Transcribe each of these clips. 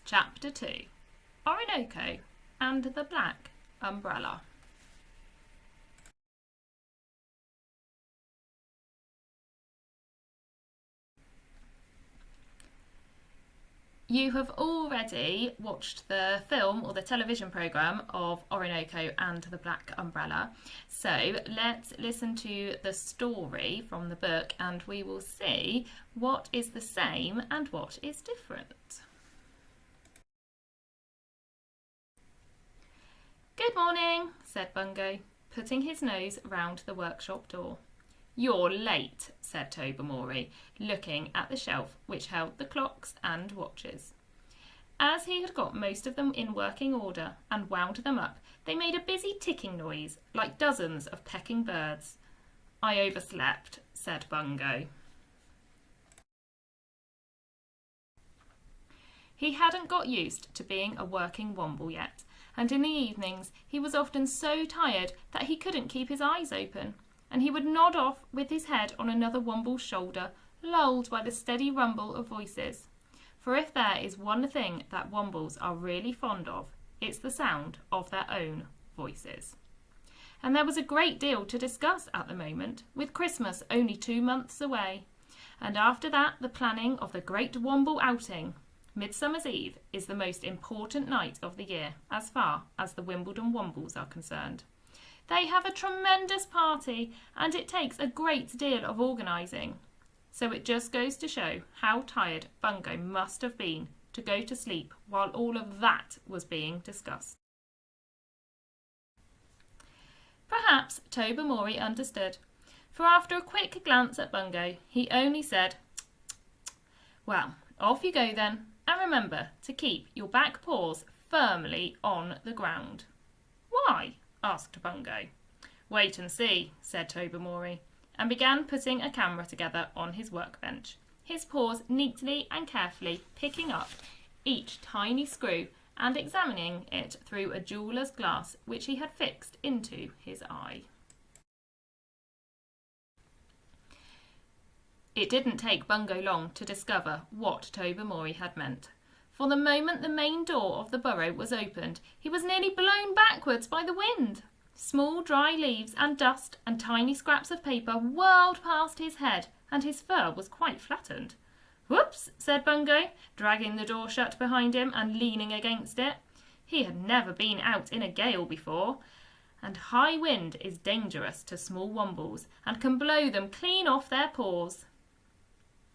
Chapter 2, Orinoco and the Black Umbrella. You have already watched the film or the television programme of Orinoco and the Black Umbrella. So let's listen to the story from the book and we will see what is the same and what is different. Good morning, said Bungo, putting his nose round the workshop door. You're late, said Tobermory, looking at the shelf which held the clocks and watches. As he had got most of them in working order and wound them up, they made a busy ticking noise, like dozens of pecking birds. I overslept, said Bungo. He hadn't got used to being a working Womble yet, and in the evenings he was often so tired that he couldn't keep his eyes open, and he would nod off with his head on another Womble's shoulder, lulled by the steady rumble of voices. For if there is one thing that Wombles are really fond of, it's the sound of their own voices. And there was a great deal to discuss at the moment, with Christmas only 2 months away, and after that the planning of the great Womble outing. Midsummer's Eve is the most important night of the year, as far as the Wimbledon Wombles are concerned. They have a tremendous party, and it takes a great deal of organising. So it just goes to show how tired Bungo must have been to go to sleep while all of that was being discussed. Perhaps Tobermory understood, for after a quick glance at Bungo, he only said, "Well, off you go then, and remember to keep your back paws firmly on the ground." "Why?" asked Bungo. "Wait and see," said Tobermory, and began putting a camera together on his workbench, his paws neatly and carefully picking up each tiny screw and examining it through a jeweller's glass which he had fixed into his eye. It didn't take Bungo long to discover what Tobermory had meant, for the moment the main door of the burrow was opened, he was nearly blown backwards by the wind. Small dry leaves and dust and tiny scraps of paper whirled past his head, and his fur was quite flattened. "Whoops," said Bungo, dragging the door shut behind him and leaning against it. He had never been out in a gale before, and high wind is dangerous to small Wombles and can blow them clean off their paws.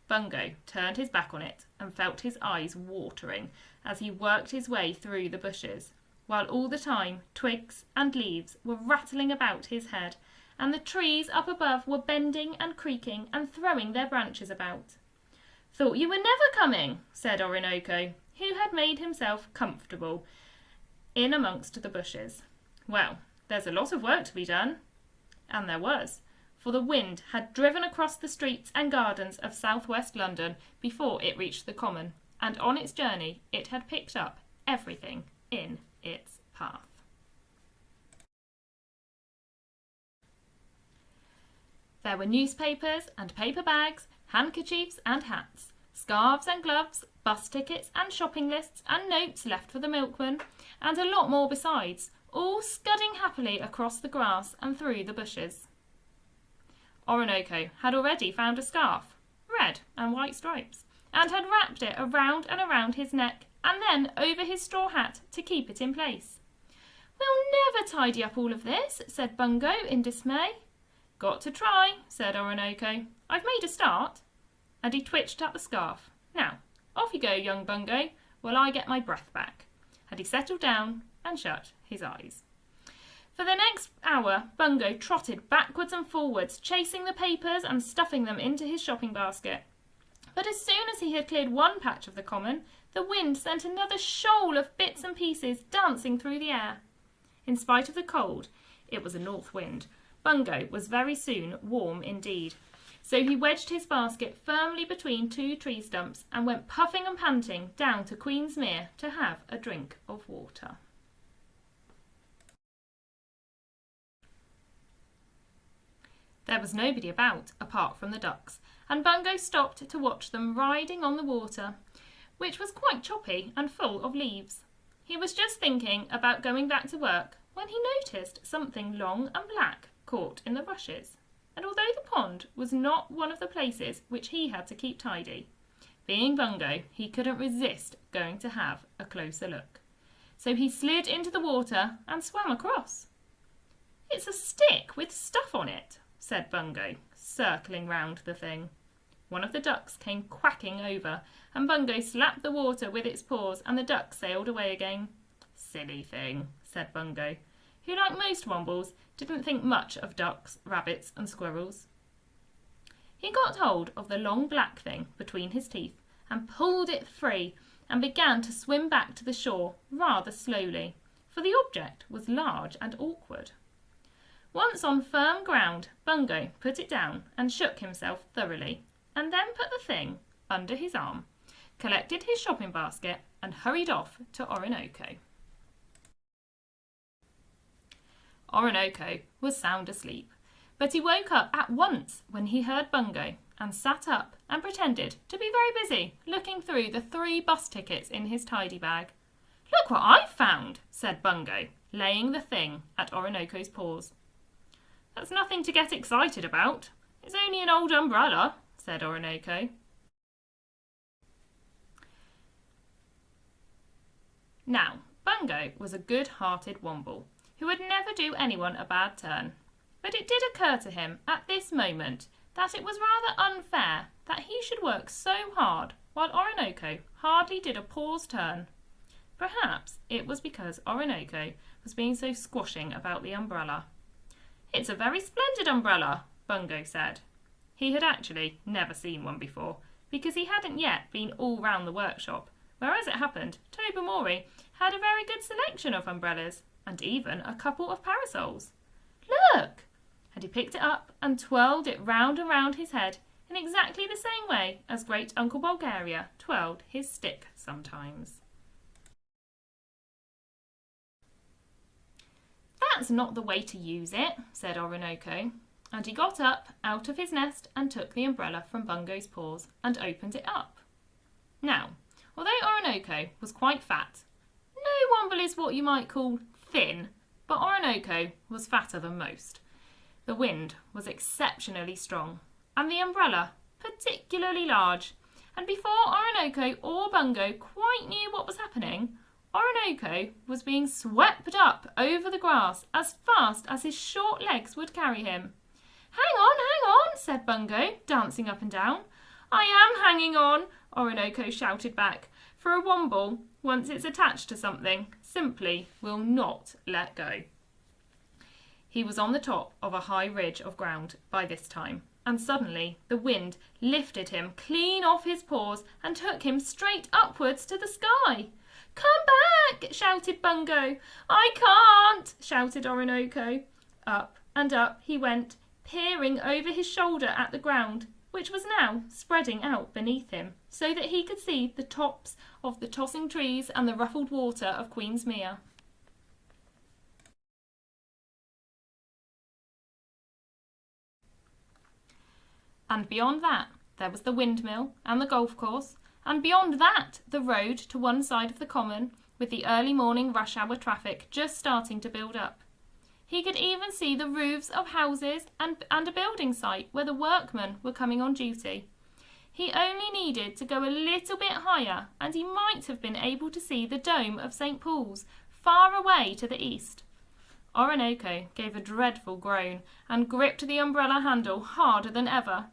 Bungo turned his back on it and felt his eyes watering as he worked his way through the bushes, while all the time twigs and leaves were rattling about his head, and the trees up above were bending and creaking and throwing their branches about. "Thought you were never coming," said Orinoco, who had made himself comfortable in amongst the bushes. "Well, there's a lot of work to be done." And there was, for the wind had driven across the streets and gardens of southwest London before it reached the common, and on its journey it had picked up everything in its path. There were newspapers and paper bags, handkerchiefs and hats, scarves and gloves, bus tickets and shopping lists and notes left for the milkman, and a lot more besides, all scudding happily across the grass and through the bushes. Orinoco had already found a scarf, red and white stripes, and had wrapped it around and around his neck and then over his straw hat to keep it in place. "We'll never tidy up all of this," said Bungo in dismay. "Got to try," said Orinoco. "I've made a start." And he twitched at the scarf. "Now, off you go, young Bungo, while I get my breath back." And he settled down and shut his eyes. For the next hour, Bungo trotted backwards and forwards, chasing the papers and stuffing them into his shopping basket. But as soon as he had cleared one patch of the common, the wind sent another shoal of bits and pieces dancing through the air. In spite of the cold, it was a north wind. Bungo was very soon warm indeed. So he wedged his basket firmly between 2 tree stumps and went puffing and panting down to Queensmere to have a drink of water. There was nobody about apart from the ducks, and Bungo stopped to watch them riding on the water. which was quite choppy and full of leaves. He was just thinking about going back to work when he noticed something long and black caught in the rushes. And although the pond was not one of the places which he had to keep tidy, being Bungo, he couldn't resist going to have a closer look. So he slid into the water and swam across. "It's a stick with stuff on it," said Bungo, circling round the thing. One of the ducks came quacking over, and Bungo slapped the water with its paws, and the duck sailed away again. "Silly thing," said Bungo, who, like most Wombles, didn't think much of ducks, rabbits and squirrels. He got hold of the long black thing between his teeth and pulled it free and began to swim back to the shore rather slowly, for the object was large and awkward. Once on firm ground, Bungo put it down and shook himself thoroughly, and then put the thing under his arm, collected his shopping basket and hurried off to Orinoco. Orinoco was sound asleep, but he woke up at once when he heard Bungo and sat up and pretended to be very busy looking through the 3 bus tickets in his tidy bag. "Look what I've found," said Bungo, laying the thing at Orinoco's paws. "That's nothing to get excited about. It's only an old umbrella," said Orinoco. Now, Bungo was a good-hearted Womble who would never do anyone a bad turn, but it did occur to him at this moment that it was rather unfair that he should work so hard while Orinoco hardly did a paw's turn. Perhaps it was because Orinoco was being so squashing about the umbrella. "It's a very splendid umbrella," Bungo said. He had actually never seen one before, because he hadn't yet been all round the workshop, where, as it happened, Tobermory had a very good selection of umbrellas, and even a couple of parasols. "Look!" And he picked it up and twirled it round and round his head in exactly the same way as Great Uncle Bulgaria twirled his stick sometimes. "That's not the way to use it," said Orinoco, and he got up out of his nest and took the umbrella from Bungo's paws and opened it up. Now, although Orinoco was quite fat, no Womble is what you might call thin, but Orinoco was fatter than most. The wind was exceptionally strong, and the umbrella particularly large, and before Orinoco or Bungo quite knew what was happening, Orinoco was being swept up over the grass as fast as his short legs would carry him. Hang on, said Bungo, dancing up and down. "I am hanging on," Orinoco shouted back, for a Womble, once it's attached to something, simply will not let go. He was on the top of a high ridge of ground by this time, and suddenly the wind lifted him clean off his paws and took him straight upwards to the sky. "Come back!" shouted Bungo. "I can't!" shouted Orinoco. Up and up he went, peering over his shoulder at the ground, which was now spreading out beneath him, so that he could see the tops of the tossing trees and the ruffled water of Queensmere. And beyond that, there was the windmill and the golf course, and beyond that, the road to one side of the common, with the early morning rush hour traffic just starting to build up. He could even see the roofs of houses and a building site where the workmen were coming on duty. He only needed to go a little bit higher, and he might have been able to see the dome of St. Paul's far away to the east. Orinoco gave a dreadful groan and gripped the umbrella handle harder than ever.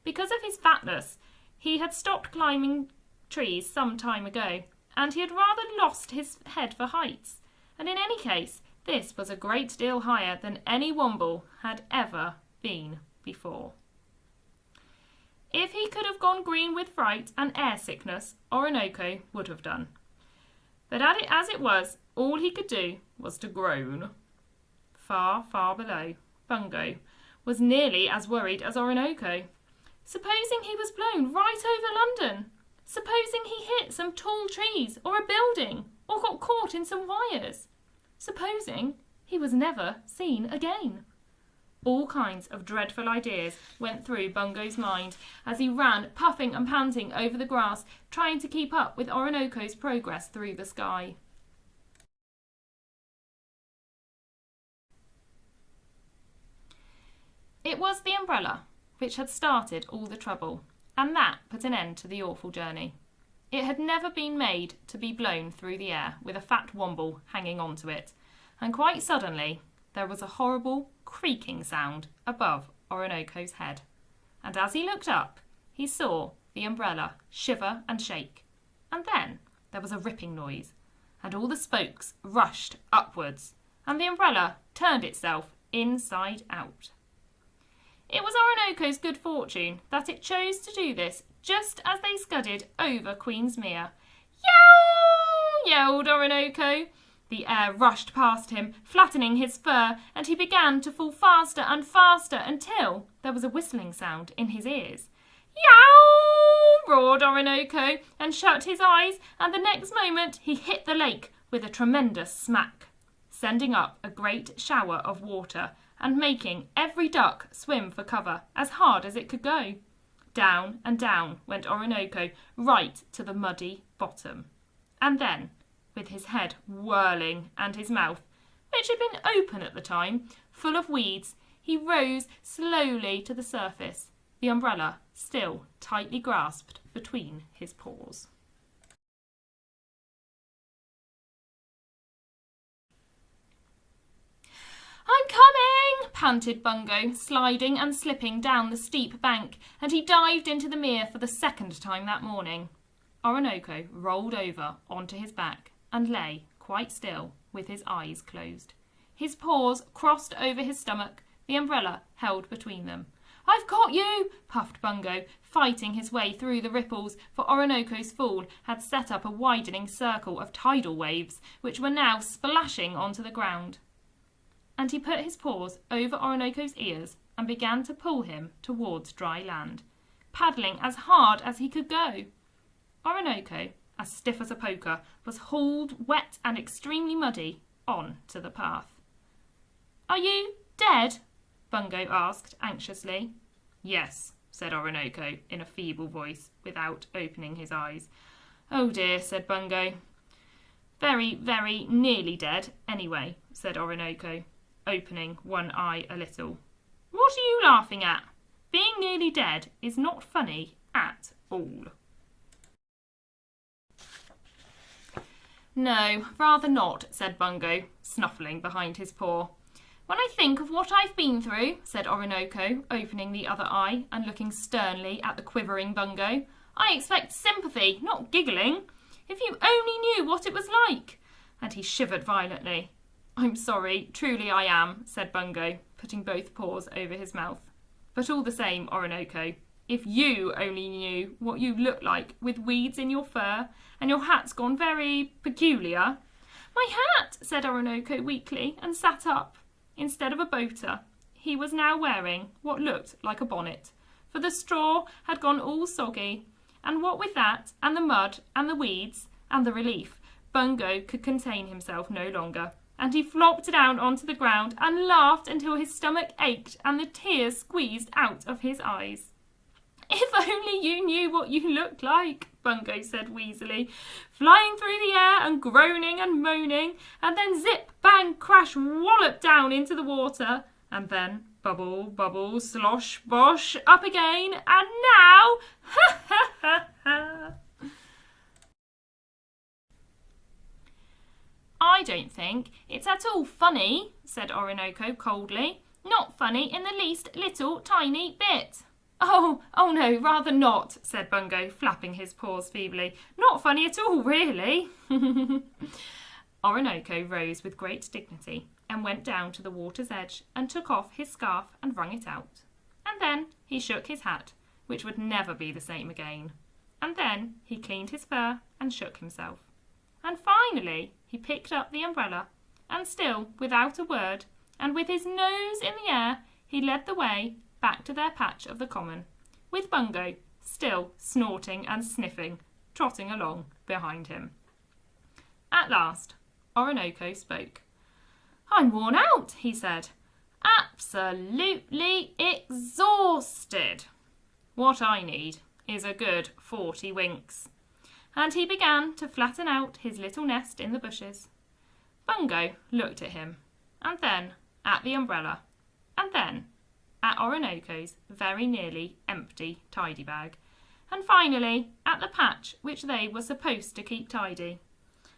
Because of his fatness, he had stopped climbing trees some time ago, and he had rather lost his head for heights, and in any case, this was a great deal higher than any Womble had ever been before. If he could have gone green with fright and air sickness, Orinoco would have done. But as it was, all he could do was to groan. Far, far below, Bungo was nearly as worried as Orinoco. Supposing he was blown right over London? Supposing he hit some tall trees or a building, or got caught in some wires? Supposing he was never seen again? All kinds of dreadful ideas went through Bungo's mind as he ran, puffing and panting over the grass, trying to keep up with Orinoco's progress through the sky. It was the umbrella which had started all the trouble, and that put an end to the awful journey. It had never been made to be blown through the air with a fat womble hanging on to it, and quite suddenly there was a horrible creaking sound above Orinoco's head, and as he looked up, he saw the umbrella shiver and shake, and then there was a ripping noise, and all the spokes rushed upwards, and the umbrella turned itself inside out. It was Orinoco's good fortune that it chose to do this just as they scudded over Queensmere. "Yow!" yelled Orinoco. The air rushed past him, flattening his fur, and he began to fall faster and faster until there was a whistling sound in his ears. "Yow!" roared Orinoco and shut his eyes, and the next moment he hit the lake with a tremendous smack, sending up a great shower of water and making every duck swim for cover as hard as it could go. Down and down went Orinoco right to the muddy bottom. And then, with his head whirling and his mouth, which had been open at the time, full of weeds, he rose slowly to the surface, the umbrella still tightly grasped between his paws. "I'm coming!" panted Bungo, sliding and slipping down the steep bank, and he dived into the mere for the second time that morning. Orinoco rolled over onto his back and lay quite still with his eyes closed. His paws crossed over his stomach, the umbrella held between them. "I've caught you!" puffed Bungo, fighting his way through the ripples, for Orinoco's fall had set up a widening circle of tidal waves, which were now splashing onto the ground. And he put his paws over Orinoco's ears and began to pull him towards dry land, paddling as hard as he could go. Orinoco, as stiff as a poker, was hauled, wet and extremely muddy, on to the path. "Are you dead?" Bungo asked anxiously. "Yes," said Orinoco in a feeble voice, without opening his eyes. "Oh dear," said Bungo. "Very, very nearly dead, anyway," said Orinoco, opening one eye a little. "What are you laughing at? Being nearly dead is not funny at all." "No, rather not," said Bungo, snuffling behind his paw. "When I think of what I've been through," said Orinoco, opening the other eye and looking sternly at the quivering Bungo, "I expect sympathy, not giggling. If you only knew what it was like." And he shivered violently. "I'm sorry, truly I am," said Bungo, putting both paws over his mouth. "But all the same, Orinoco, if you only knew what you look like with weeds in your fur, and your hat's gone very peculiar." "My hat," said Orinoco weakly, and sat up. Instead of a boater, he was now wearing what looked like a bonnet, for the straw had gone all soggy, and what with that, and the mud, and the weeds, and the relief, Bungo could contain himself no longer, and he flopped down onto the ground and laughed until his stomach ached and the tears squeezed out of his eyes. "If only you knew what you looked like," Bungo said wheezily, flying through the air and groaning and moaning, and then zip, bang, crash, wallop down into the water, and then bubble, bubble, slosh, bosh, up again, and now, ha ha ha ha. "I don't think it's at all funny," said Orinoco coldly. "Not funny in the least little tiny bit." Oh no, rather not," said Bungo, flapping his paws feebly. "Not funny at all, really." Orinoco rose with great dignity and went down to the water's edge and took off his scarf and wrung it out. And then he shook his hat, which would never be the same again. And then he cleaned his fur and shook himself. And finally he picked up the umbrella, and still without a word, and with his nose in the air, he led the way back to their patch of the common, with Bungo still snorting and sniffing, trotting along behind him. At last Orinoco spoke. "I'm worn out," he said, absolutely exhausted. What I need is a good 40 winks. And he began to flatten out his little nest in the bushes. Bungo looked at him, and then at the umbrella, and then at Orinoco's very nearly empty tidy bag, and finally at the patch which they were supposed to keep tidy,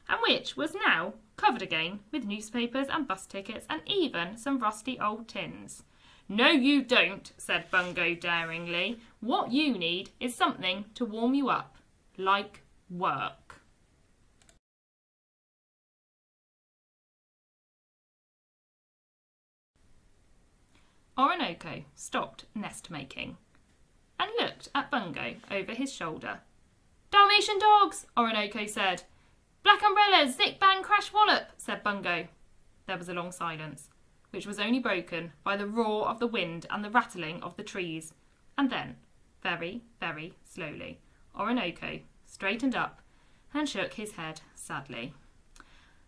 and which was now covered again with newspapers and bus tickets and even some rusty old tins. "No, you don't," said Bungo daringly. "What you need is something to warm you up, like work." Orinoco stopped nest making and looked at Bungo over his shoulder. "Dalmatian dogs," Orinoco said. "Black umbrellas, zick bang crash wallop," said Bungo. There was a long silence, which was only broken by the roar of the wind and the rattling of the trees. And then, very, very slowly, Orinoco straightened up and shook his head sadly.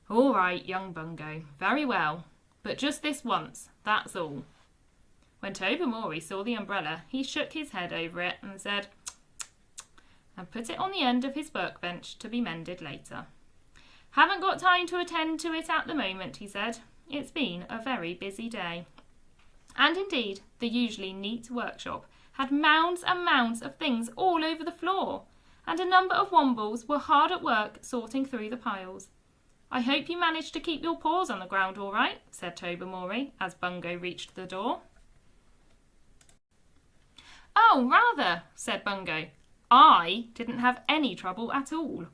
"All right, young Bungo, very well, but just this once, that's all." When Tobermory saw the umbrella, he shook his head over it and said, and put it on the end of his workbench to be mended later. "Haven't got time to attend to it at the moment," he said. "It's been a very busy day." And indeed, the usually neat workshop had mounds and mounds of things all over the floor, and a number of Wombles were hard at work sorting through the piles. "I hope you managed to keep your paws on the ground all right," said Tobermory as Bungo reached the door. "Oh, rather," said Bungo. "I didn't have any trouble at all."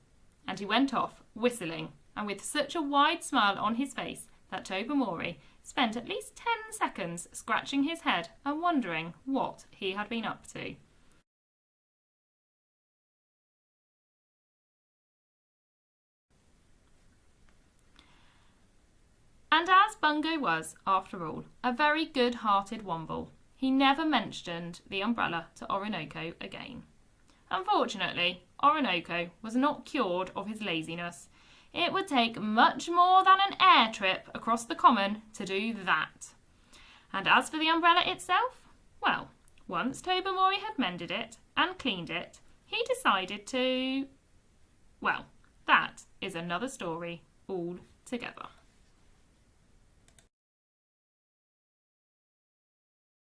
And he went off, whistling, and with such a wide smile on his face that Tobermory spent at least 10 seconds scratching his head and wondering what he had been up to. And as Bungo was, after all, a very good-hearted Womble, he never mentioned the umbrella to Orinoco again. Unfortunately, Orinoco was not cured of his laziness. It would take much more than an air trip across the common to do that. And as for the umbrella itself, well, once Tobermory had mended it and cleaned it, he decided to... Well, that is another story altogether.